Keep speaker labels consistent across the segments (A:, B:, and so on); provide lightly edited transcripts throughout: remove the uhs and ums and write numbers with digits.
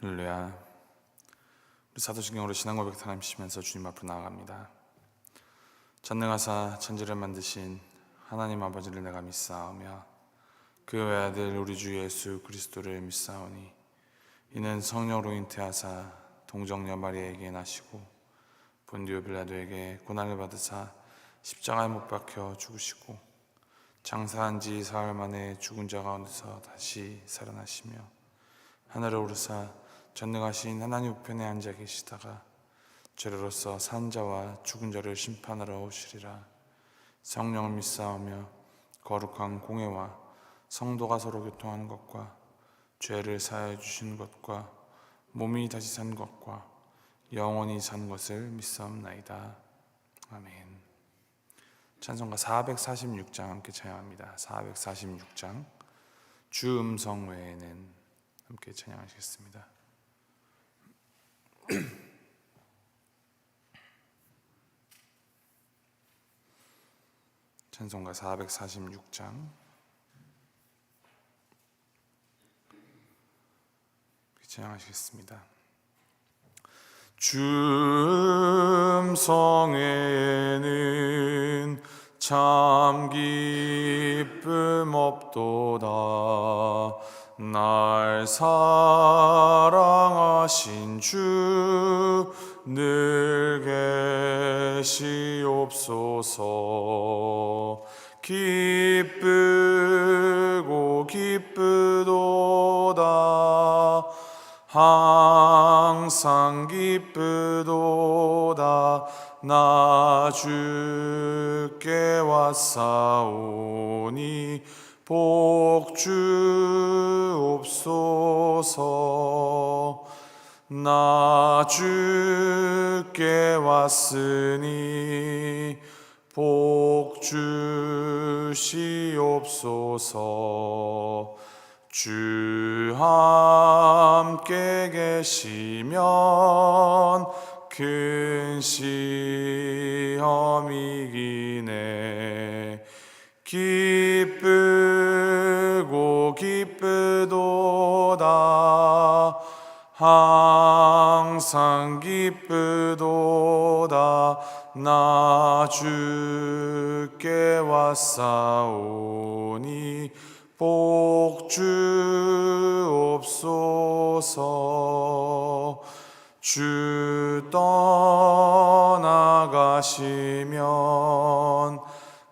A: 할렐루야. 우리 사도신경으로 신앙 고백 하나님시면서 주님 앞으로 나아갑니다. 전능하사 천지를 만드신 하나님 아버지를 내가 믿사오며 그 외아들 우리 주 예수 그리스도를 믿사오니 이는 성령으로 잉태하사 동정녀 마리아에게 나시고 본디오 빌라도에게 고난을 받으사 십자가에 못 박혀 죽으시고 장사한 지 사흘 만에 죽은 자 가운데서 다시 살아나시며 하늘에 오르사 전능하신 하나님 우편에 앉아 계시다가 죄로서 산 자와 죽은 자를 심판하러 오시리라. 성령을 믿사오며 거룩한 공회와 성도가 서로 교통하는 것과 죄를 사하여 주시는 것과 몸이 다시 산 것과 영원히 사는 것을 믿사옵나이다. 아멘. 찬송가 446장 함께 찬양합니다. 446장 주 음성 외에는 함께 찬양하시겠습니다. 찬송가 446장 찬양하시겠습니다. 주 음성 외에는 참 기쁨 없도다. 날 사랑하신 주 늘 계시옵소서. 기쁘고 기쁘도다. 항상 기쁘도다. 나 주께 왔사오니 복 주옵소서. 나 주께 왔으니 복 주시옵소서. 주 함께 계시면 큰 시험이 이기네. 기쁘고 기쁘도다. 항상 기쁘도다. 나 주께 왔사오니 복 주옵소서. 주 떠나가시면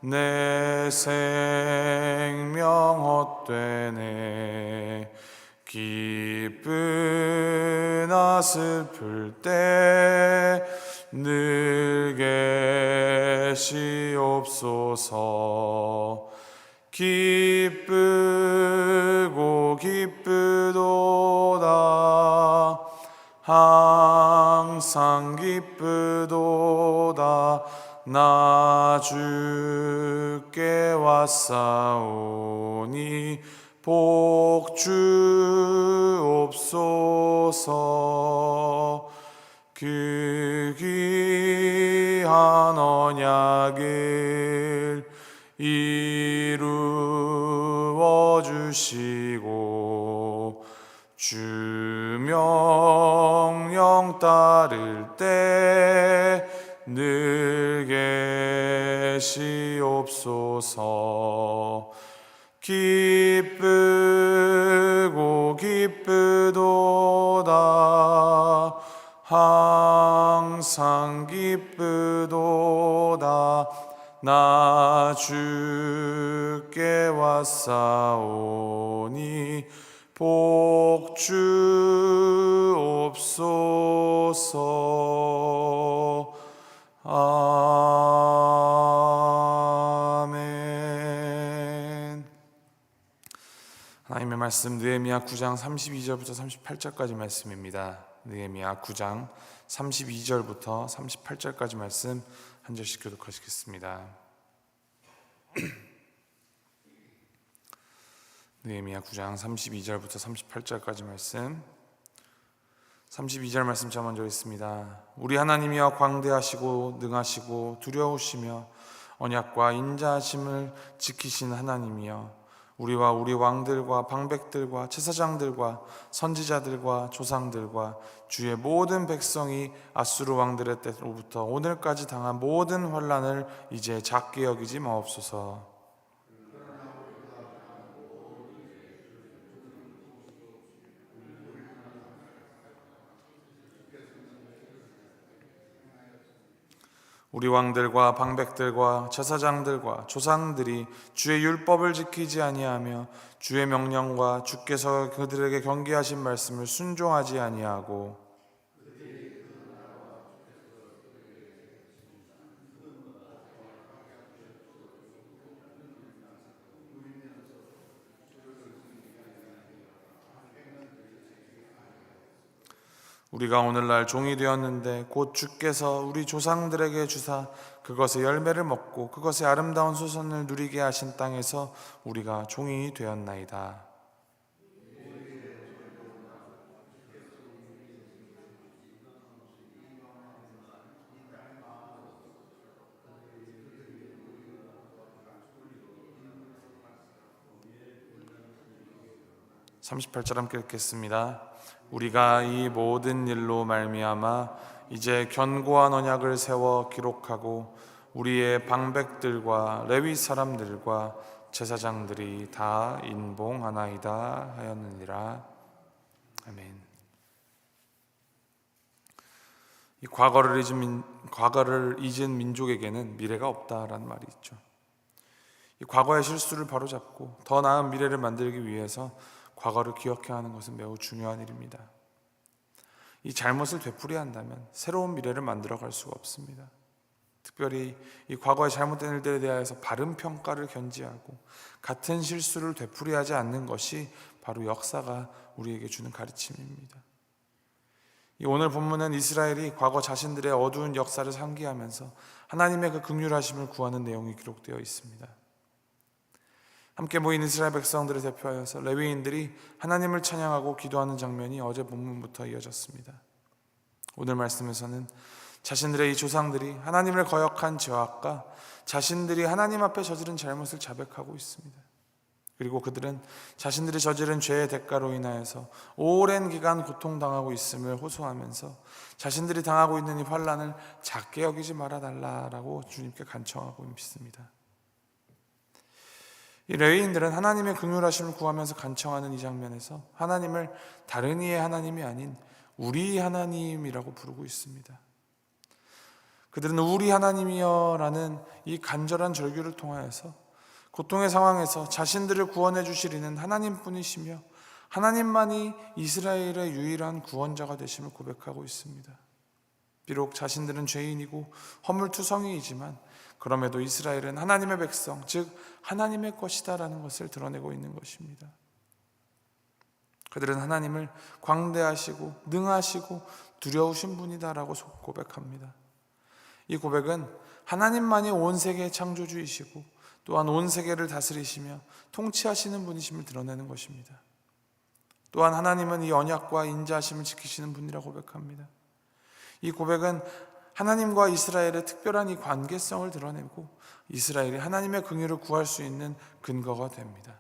A: 내 생명 헛되네. 기쁘나 슬플 때 늘 계시옵소서. 기쁘고 기쁘도다. 항상 기쁘도다. 나 주께 왔사오니 복 주옵소서. 그 귀한 언약을 이루어 주시고 주 명령 따를 때 늘 계시옵소서. 기쁘고 기쁘도다. 항상 기쁘도다. 나 주께 왔사오니 복 주옵소서. 아멘. 하나님의 말씀 느헤미야 9장 32절부터 38절까지 말씀입니다. 느헤미야 9장 32절부터 38절까지 말씀 한 절씩 교독하시겠습니다. 느헤미야 9장 32절부터 38절까지 말씀. 32절 말씀 제가 먼저 읽습니다. 우리 하나님이여 광대하시고 능하시고 두려우시며 언약과 인자하심을 지키신 하나님이여 우리와 우리 왕들과 방백들과 제사장들과 선지자들과 조상들과 주의 모든 백성이 아수르 왕들의 때로부터 오늘까지 당한 모든 환난을 이제 작게 여기지 마옵소서. 우리 왕들과 방백들과 제사장들과 조상들이 주의 율법을 지키지 아니하며 주의 명령과 주께서 그들에게 경계하신 말씀을 순종하지 아니하고 우리가 오늘날 종이 되었는데 곧 주께서 우리 조상들에게 주사 그것의 열매를 먹고 그것의 아름다운 소선을 누리게 하신 땅에서 우리가 종이 되었나이다. 38절 함께 읽겠습니다. 우리가 이 모든 일로 말미암아 이제 견고한 언약을 세워 기록하고 우리의 방백들과 레위 사람들과 제사장들이 다 인봉하나이다 하였느니라. 아멘. 이 과거를 잊은 민족에게는 미래가 없다라는 말이 있죠. 이 과거의 실수를 바로잡고 더 나은 미래를 만들기 위해서 과거를 기억해야 하는 것은 매우 중요한 일입니다. 이 잘못을 되풀이한다면 새로운 미래를 만들어갈 수가 없습니다. 특별히 이 과거의 잘못된 일들에 대해서 바른 평가를 견지하고 같은 실수를 되풀이하지 않는 것이 바로 역사가 우리에게 주는 가르침입니다. 이 오늘 본문은 이스라엘이 과거 자신들의 어두운 역사를 상기하면서 하나님의 그 긍휼하심을 구하는 내용이 기록되어 있습니다. 함께 모인 이스라엘 백성들을 대표하여서 레위인들이 하나님을 찬양하고 기도하는 장면이 어제 본문부터 이어졌습니다. 오늘 말씀에서는 자신들의 이 조상들이 하나님을 거역한 죄악과 자신들이 하나님 앞에 저지른 잘못을 자백하고 있습니다. 그리고 그들은 자신들이 저지른 죄의 대가로 인하여서 오랜 기간 고통당하고 있음을 호소하면서 자신들이 당하고 있는 이 환난을 작게 여기지 말아달라고 주님께 간청하고 있습니다. 이 레위인들은 하나님의 긍휼하심을 구하면서 간청하는 이 장면에서 하나님을 다른 이의 하나님이 아닌 우리 하나님이라고 부르고 있습니다. 그들은 우리 하나님이여 라는 이 간절한 절규를 통하여서 고통의 상황에서 자신들을 구원해 주시리는 하나님뿐이시며 하나님만이 이스라엘의 유일한 구원자가 되심을 고백하고 있습니다. 비록 자신들은 죄인이고 허물투성이이지만 그럼에도 이스라엘은 하나님의 백성, 즉 하나님의 것이다라는 것을 드러내고 있는 것입니다. 그들은 하나님을 광대하시고 능하시고 두려우신 분이다라고 고백합니다. 이 고백은 하나님만이 온 세계의 창조주이시고 또한 온 세계를 다스리시며 통치하시는 분이심을 드러내는 것입니다. 또한 하나님은 이 언약과 인자하심을 지키시는 분이라고 고백합니다. 이 고백은 하나님과 이스라엘의 특별한 이 관계성을 드러내고 이스라엘이 하나님의 긍휼을 구할 수 있는 근거가 됩니다.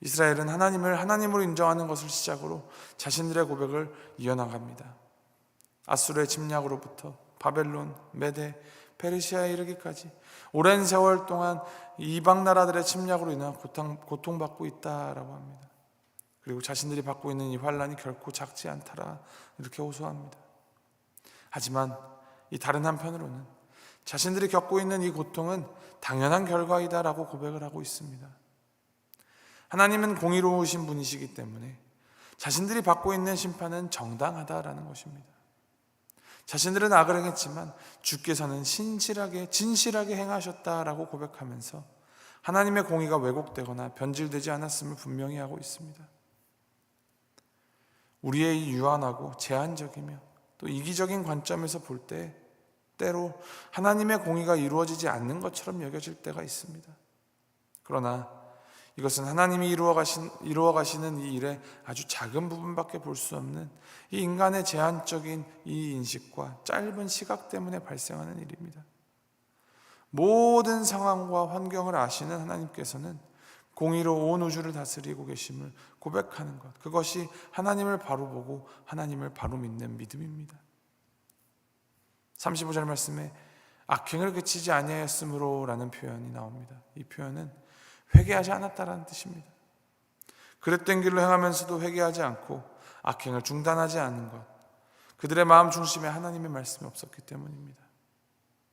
A: 이스라엘은 하나님을 하나님으로 인정하는 것을 시작으로 자신들의 고백을 이어나갑니다. 아수르의 침략으로부터 바벨론, 메데, 페르시아에 이르기까지 오랜 세월 동안 이방 나라들의 침략으로 인한 고통받고 있다라고 합니다. 그리고 자신들이 받고 있는 이 환난이 결코 작지 않다라 이렇게 호소합니다. 하지만 이 다른 한편으로는 자신들이 겪고 있는 이 고통은 당연한 결과이다라고 고백을 하고 있습니다. 하나님은 공의로우신 분이시기 때문에 자신들이 받고 있는 심판은 정당하다라는 것입니다. 자신들은 악을 행했지만 주께서는 진실하게 행하셨다라고 고백하면서 하나님의 공의가 왜곡되거나 변질되지 않았음을 분명히 하고 있습니다. 우리의 이 유한하고 제한적이며 또 이기적인 관점에서 볼 때 때로 하나님의 공의가 이루어지지 않는 것처럼 여겨질 때가 있습니다. 그러나 이것은 하나님이 이루어 가시는 이 일의 아주 작은 부분밖에 볼 수 없는 이 인간의 제한적인 이 인식과 짧은 시각 때문에 발생하는 일입니다. 모든 상황과 환경을 아시는 하나님께서는 공의로 온 우주를 다스리고 계심을 고백하는 것, 그것이 하나님을 바로 보고 하나님을 바로 믿는 믿음입니다. 35절 말씀에 악행을 그치지 아니하였으므로 라는 표현이 나옵니다. 이 표현은 회개하지 않았다라는 뜻입니다. 그릇된 길로 행하면서도 회개하지 않고 악행을 중단하지 않는 것, 그들의 마음 중심에 하나님의 말씀이 없었기 때문입니다.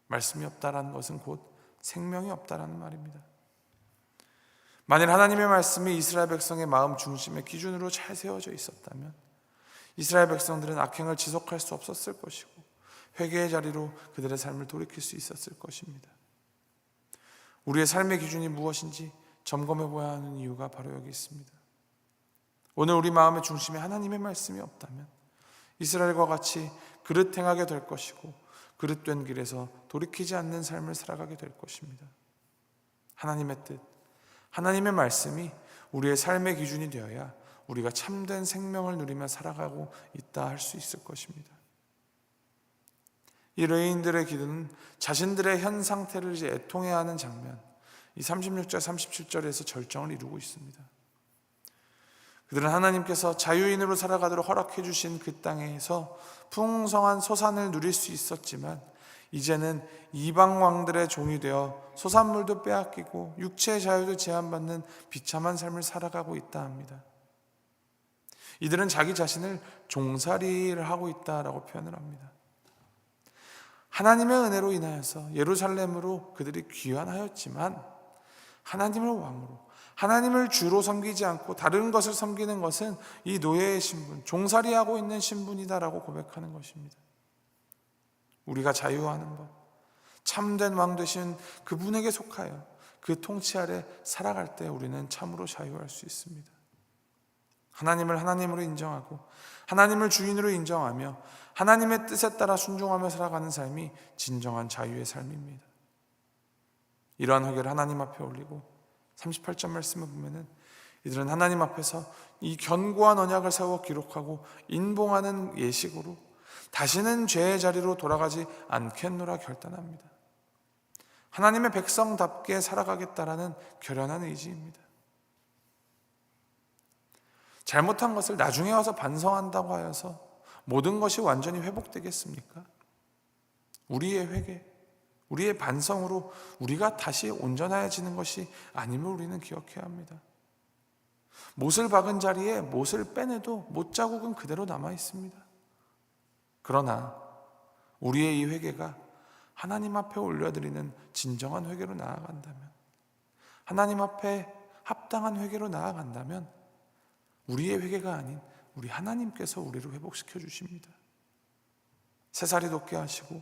A: 말씀이 없다라는 것은 곧 생명이 없다라는 말입니다. 만일 하나님의 말씀이 이스라엘 백성의 마음 중심의 기준으로 잘 세워져 있었다면 이스라엘 백성들은 악행을 지속할 수 없었을 것이고 회개의 자리로 그들의 삶을 돌이킬 수 있었을 것입니다. 우리의 삶의 기준이 무엇인지 점검해 보아야 하는 이유가 바로 여기 있습니다. 오늘 우리 마음의 중심에 하나님의 말씀이 없다면 이스라엘과 같이 그릇 행하게 될 것이고 그릇된 길에서 돌이키지 않는 삶을 살아가게 될 것입니다. 하나님의 뜻, 하나님의 말씀이 우리의 삶의 기준이 되어야 우리가 참된 생명을 누리며 살아가고 있다 할 수 있을 것입니다. 이 레위인들의 기도는 자신들의 현 상태를 이제 애통해야 하는 장면, 이 36절 37절에서 절정을 이루고 있습니다. 그들은 하나님께서 자유인으로 살아가도록 허락해 주신 그 땅에서 풍성한 소산을 누릴 수 있었지만 이제는 이방 왕들의 종이 되어 소산물도 빼앗기고 육체의 자유도 제한받는 비참한 삶을 살아가고 있다 합니다. 이들은 자기 자신을 종살이를 하고 있다라고 표현을 합니다. 하나님의 은혜로 인하여서 예루살렘으로 그들이 귀환하였지만 하나님을 왕으로, 하나님을 주로 섬기지 않고 다른 것을 섬기는 것은 이 노예의 신분, 종살이하고 있는 신분이다라고 고백하는 것입니다. 우리가 자유하는 법, 참된 왕 되신 그분에게 속하여 그 통치 아래 살아갈 때 우리는 참으로 자유할 수 있습니다. 하나님을 하나님으로 인정하고 하나님을 주인으로 인정하며 하나님의 뜻에 따라 순종하며 살아가는 삶이 진정한 자유의 삶입니다. 이러한 회개를 하나님 앞에 올리고 38절 말씀을 보면은 이들은 하나님 앞에서 이 견고한 언약을 세워 기록하고 인봉하는 예식으로 다시는 죄의 자리로 돌아가지 않겠노라 결단합니다. 하나님의 백성답게 살아가겠다라는 결연한 의지입니다. 잘못한 것을 나중에 와서 반성한다고 하여서 모든 것이 완전히 회복되겠습니까? 우리의 회개, 우리의 반성으로 우리가 다시 온전해지는 것이 아님을 우리는 기억해야 합니다. 못을 박은 자리에 못을 빼내도 못자국은 그대로 남아 있습니다. 그러나 우리의 이 회개가 하나님 앞에 올려드리는 진정한 회개로 나아간다면, 하나님 앞에 합당한 회개로 나아간다면 우리의 회개가 아닌 우리 하나님께서 우리를 회복시켜 주십니다. 새살이 돋게 하시고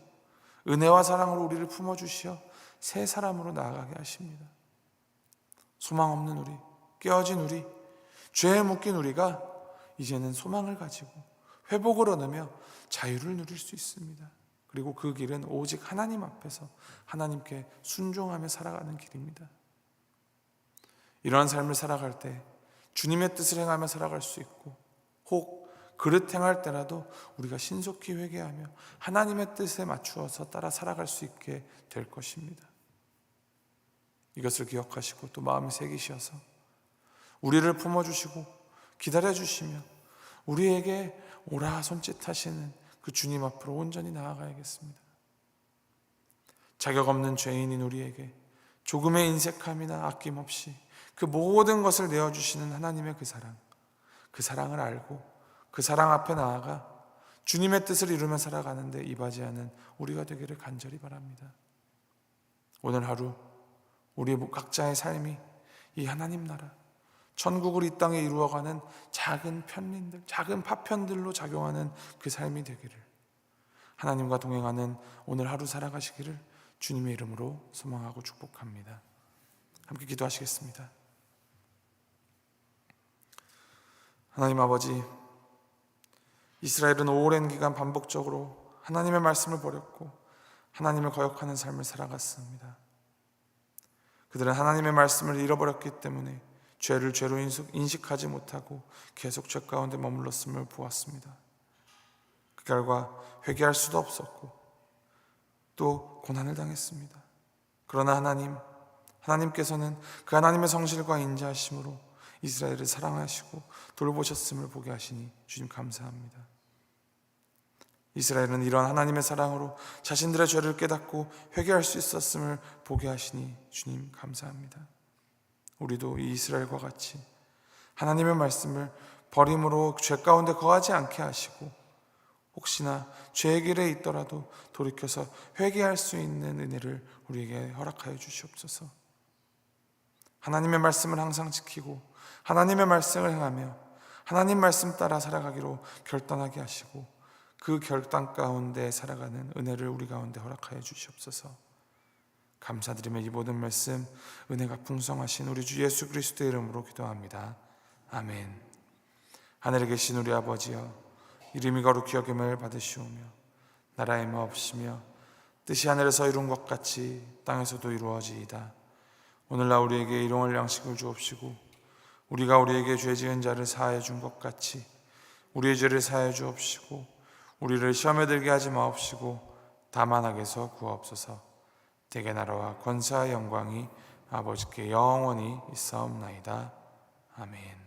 A: 은혜와 사랑으로 우리를 품어주시어 새 사람으로 나아가게 하십니다. 소망 없는 우리, 깨어진 우리, 죄에 묶인 우리가 이제는 소망을 가지고 회복을 얻으며 자유를 누릴 수 있습니다. 그리고 그 길은 오직 하나님 앞에서 하나님께 순종하며 살아가는 길입니다. 이러한 삶을 살아갈 때 주님의 뜻을 행하며 살아갈 수 있고, 혹 그릇 행할 때라도 우리가 신속히 회개하며 하나님의 뜻에 맞추어서 따라 살아갈 수 있게 될 것입니다. 이것을 기억하시고 또 마음에 새기셔서 우리를 품어주시고 기다려주시며 우리에게 오라 손짓하시는 그 주님 앞으로 온전히 나아가야겠습니다. 자격 없는 죄인인 우리에게 조금의 인색함이나 아낌없이 그 모든 것을 내어주시는 하나님의 그 사랑을 알고 그 사랑 앞에 나아가 주님의 뜻을 이루며 살아가는데 이바지하는 우리가 되기를 간절히 바랍니다. 오늘 하루 우리 각자의 삶이 이 하나님 나라, 천국을 이 땅에 이루어가는 작은 편린들, 작은 파편들로 작용하는 그 삶이 되기를, 하나님과 동행하는 오늘 하루 살아가시기를 주님의 이름으로 소망하고 축복합니다. 함께 기도하시겠습니다. 하나님 아버지, 이스라엘은 오랜 기간 반복적으로 하나님의 말씀을 버렸고 하나님을 거역하는 삶을 살아갔습니다. 그들은 하나님의 말씀을 잃어버렸기 때문에 죄를 죄로 인식하지 못하고 계속 죄 가운데 머물렀음을 보았습니다. 그 결과 회개할 수도 없었고 또 고난을 당했습니다. 그러나 하나님께서는 그 하나님의 성실과 인자하심으로 이스라엘을 사랑하시고 돌보셨음을 보게 하시니 주님 감사합니다. 이스라엘은 이런 하나님의 사랑으로 자신들의 죄를 깨닫고 회개할 수 있었음을 보게 하시니 주님 감사합니다. 우리도 이 이스라엘과 같이 하나님의 말씀을 버림으로 죄 가운데 거하지 않게 하시고 혹시나 죄의 길에 있더라도 돌이켜서 회개할 수 있는 은혜를 우리에게 허락하여 주시옵소서. 하나님의 말씀을 항상 지키고 하나님의 말씀을 행하며 하나님 말씀 따라 살아가기로 결단하게 하시고 그 결단 가운데 살아가는 은혜를 우리 가운데 허락하여 주시옵소서. 감사드리며 이 모든 말씀 은혜가 풍성하신 우리 주 예수 그리스도의 이름으로 기도합니다. 아멘. 하늘에 계신 우리 아버지여, 이름이 거룩히 여김을 받으시오며 나라의 마옵시며 뜻이 하늘에서 이룬 것 같이 땅에서도 이루어지이다. 오늘날 우리에게 일용할 양식을 주옵시고 우리가 우리에게 죄 지은 자를 사하여 준 것 같이 우리의 죄를 사하여 주옵시고 우리를 시험에 들게 하지 마옵시고 다만 악에서 구하옵소서. 대개 나라와 권세와 영광이 아버지께 영원히 있사옵나이다. 아멘.